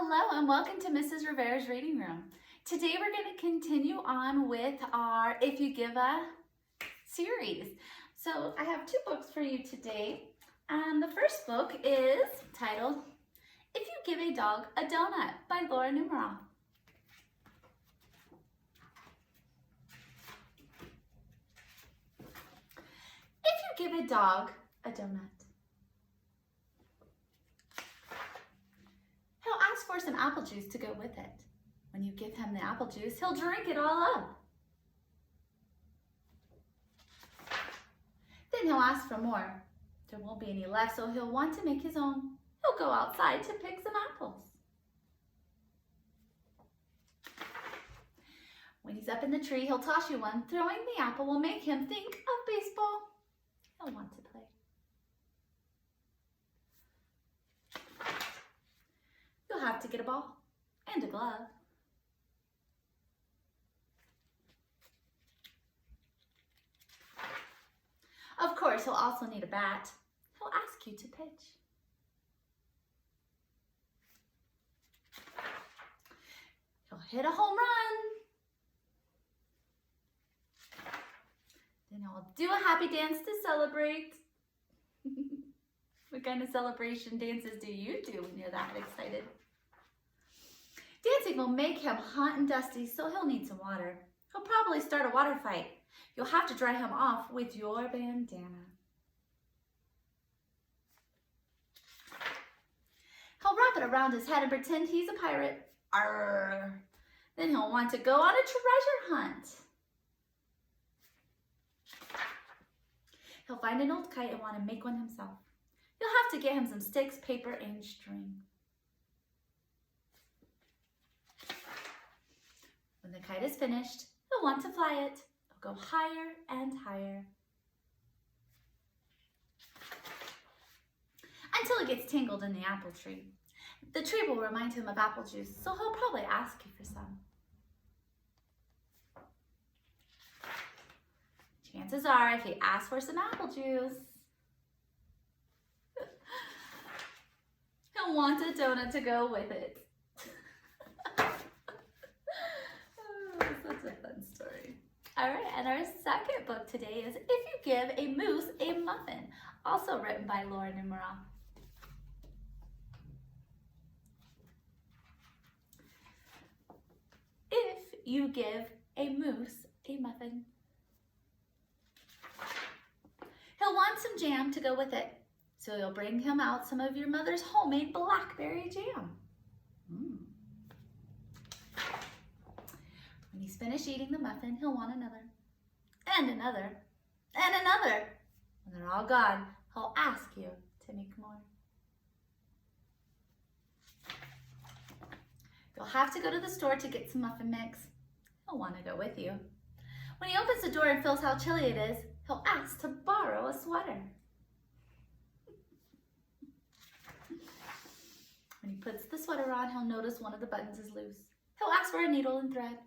Hello and welcome to Mrs. Rivera's Reading Room. Today we're going to continue on with our If You Give a series. So I have two books for you today. The first book is titled If You Give a Dog a Donut by Laura Numeroff. If you give a dog a donut, he'll ask for some apple juice to go with it. When you give him the apple juice, he'll drink it all up. Then he'll ask for more. There won't be any left, so he'll want to make his own. He'll go outside to pick some apples. When he's up in the tree, he'll toss you one. Throwing the apple will make him think of baseball. He'll want to play. You'll have to get a ball and a glove. Of course, he'll also need a bat. He'll ask you to pitch. He'll hit a home run. Then he'll do a happy dance to celebrate. What kind of celebration dances do you do when you're that excited? Dancing will make him hot and dusty, so he'll need some water. He'll probably start a water fight. You'll have to dry him off with your bandana. He'll wrap it around his head and pretend he's a pirate. Arr! Then he'll want to go on a treasure hunt. He'll find an old kite and want to make one himself. You'll have to get him some sticks, paper, and string. When the kite is finished, he'll want to fly it. He'll go higher and higher until it gets tangled in the apple tree. The tree will remind him of apple juice, so he'll probably ask you for some. Chances are, if he asks for some apple juice, he'll want a donut to go with it. Such a fun story. All right, and our second book today is If You Give a Moose a Muffin, also written by Laura Numeroff. If you give a moose a muffin, he'll want some jam to go with it, so you'll bring him out some of your mother's homemade blackberry jam. When he's finished eating the muffin, he'll want another, and another, and another. When they're all gone, he'll ask you to make more. You'll have to go to the store to get some muffin mix. He'll want to go with you. When he opens the door and feels how chilly it is, he'll ask to borrow a sweater. When he puts the sweater on, he'll notice one of the buttons is loose. He'll ask for a needle and thread.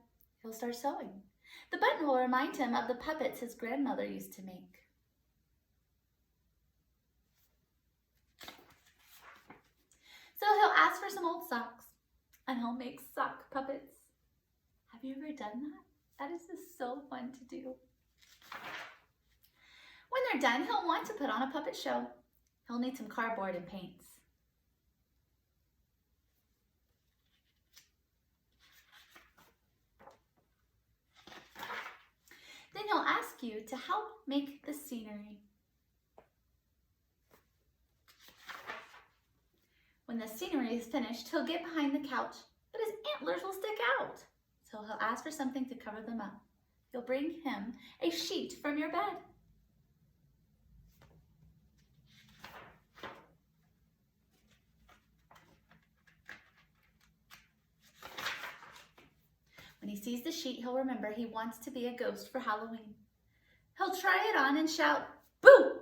He'll start sewing. The button will remind him of the puppets his grandmother used to make. So he'll ask for some old socks, and he'll make sock puppets. Have you ever done that? That is just so fun to do. When they're done, he'll want to put on a puppet show. He'll need some cardboard and paints. Then he'll ask you to help make the scenery. When the scenery is finished, he'll get behind the couch, but his antlers will stick out. So he'll ask for something to cover them up. You'll bring him a sheet from your bed. When he sees the sheet, he'll remember he wants to be a ghost for Halloween. He'll try it on and shout, "Boo!"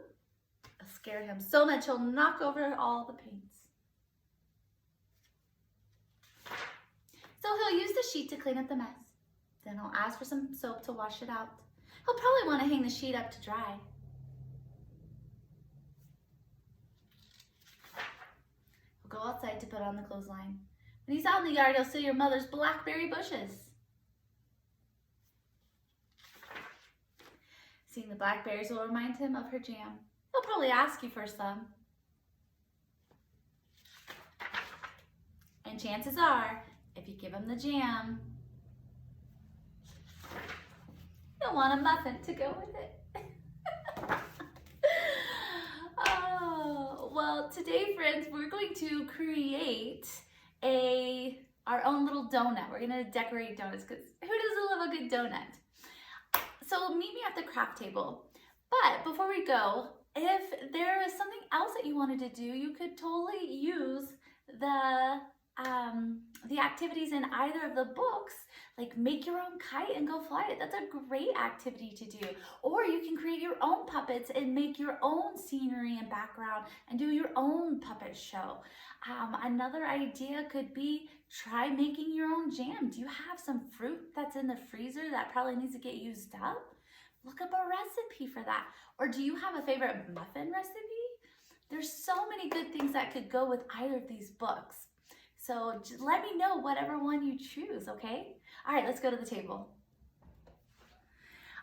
It'll scare him so much he'll knock over all the paints. So he'll use the sheet to clean up the mess. Then he'll ask for some soap to wash it out. He'll probably want to hang the sheet up to dry. He'll go outside to put on the clothesline. When he's out in the yard, he'll see your mother's blackberry bushes. Seeing the blackberries will remind him of her jam. He'll probably ask you for some. And chances are, if you give him the jam, he'll want a muffin to go with it. Oh, well, today, friends, we're going to create our own little donut. We're gonna decorate donuts because who doesn't love a good donut? So meet me at the craft table. But before we go, if there is something else that you wanted to do, you could totally use the activities in either of the books, like make your own kite and go fly it. That's a great activity to do. Or you can create your own puppets and make your own scenery and background and do your own puppet show. Another idea could be try making your own jam. Do you have some fruit that's in the freezer that probably needs to get used up? Look up a recipe for that. Or do you have a favorite muffin recipe? There's so many good things that could go with either of these books. So just let me know whatever one you choose, okay? All right, let's go to the table.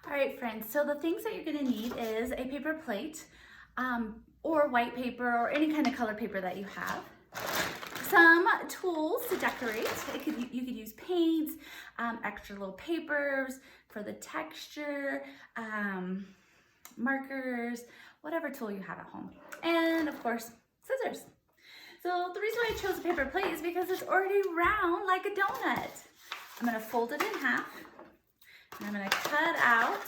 All right, friends, so the things that you're gonna need is a paper plate or white paper or any kind of color paper that you have. Some tools to decorate. You could use paints, extra little papers for the texture, markers, whatever tool you have at home. And of course, scissors. So the reason why I chose a paper plate is because it's already round like a donut. I'm gonna fold it in half and I'm gonna cut out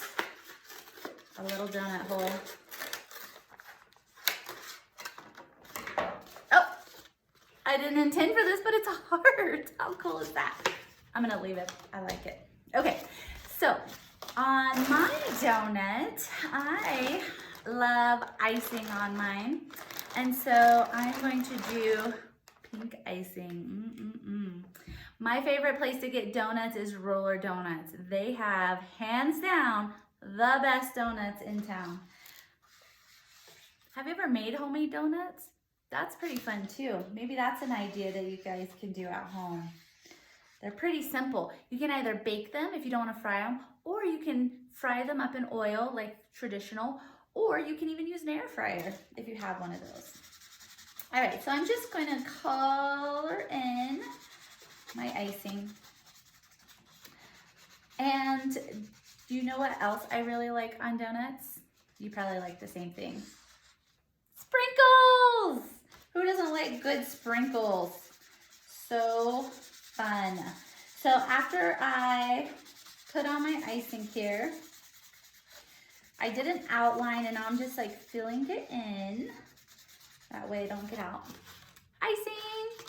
a little donut hole. Oh, I didn't intend for this, but it's a heart. How cool is that? I'm gonna leave it, I like it. Okay, so on my donut, I love icing on mine. And so I'm going to do pink icing. My favorite place to get donuts is Roller Donuts. They have, hands down, the best donuts in town. Have you ever made homemade donuts? That's pretty fun too. Maybe that's an idea that you guys can do at home. They're pretty simple. You can either bake them if you don't want to fry them, or you can fry them up in oil like traditional, or you can even use an air fryer if you have one of those. All right, so I'm just going to color in my icing. And do you know what else I really like on donuts? You probably like the same thing. Sprinkles! Who doesn't like good sprinkles? So fun. So after I put on my icing here, I did an outline and now I'm just like filling it in. That way I don't get out. Icing.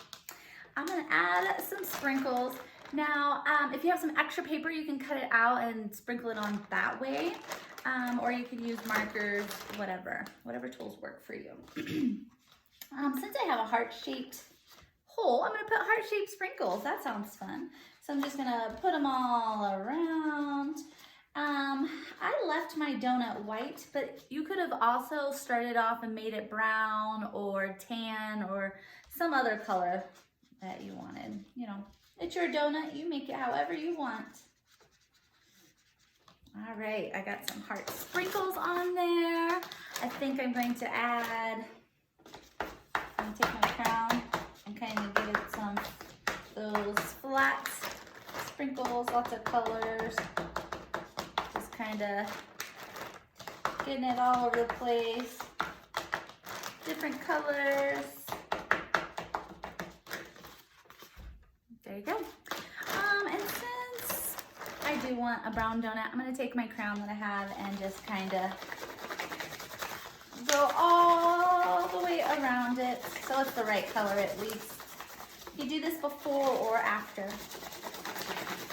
I'm gonna add some sprinkles. Now, if you have some extra paper, you can cut it out and sprinkle it on that way. Or you can use markers, whatever tools work for you. Since I have a heart-shaped hole, I'm gonna put heart-shaped sprinkles. That sounds fun. So I'm just gonna put them all around. I left my donut white, but you could have also started off and made it brown or tan or some other color that you wanted. You know, it's your donut, you make it however you want. All right, I got some heart sprinkles on there. I think I'm going to add, I'm gonna take my crown and kind of give it some, those flat sprinkles, lots of colors. Kind of getting it all over the place, different colors. There you go. And since I do want a brown donut, I'm gonna take my crown that I have and just kind of go all the way around it so it's the right color at least. You do this before or after.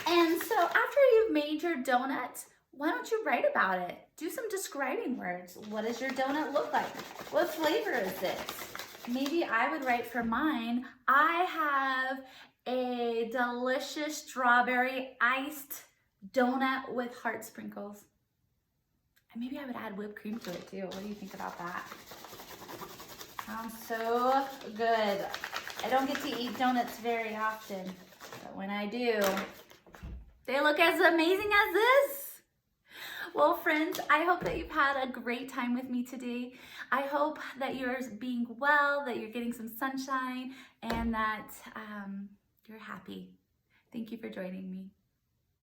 And so after you've made your donut, why don't you write about it? Do some describing words. What does your donut look like? What flavor is this? Maybe I would write for mine, I have a delicious strawberry iced donut with heart sprinkles. And maybe I would add whipped cream to it too. What do you think about that? Sounds so good. I don't get to eat donuts very often, but when I do, they look as amazing as this. Well, friends, I hope that you've had a great time with me today. I hope that you're being well, that you're getting some sunshine, and that you're happy. Thank you for joining me.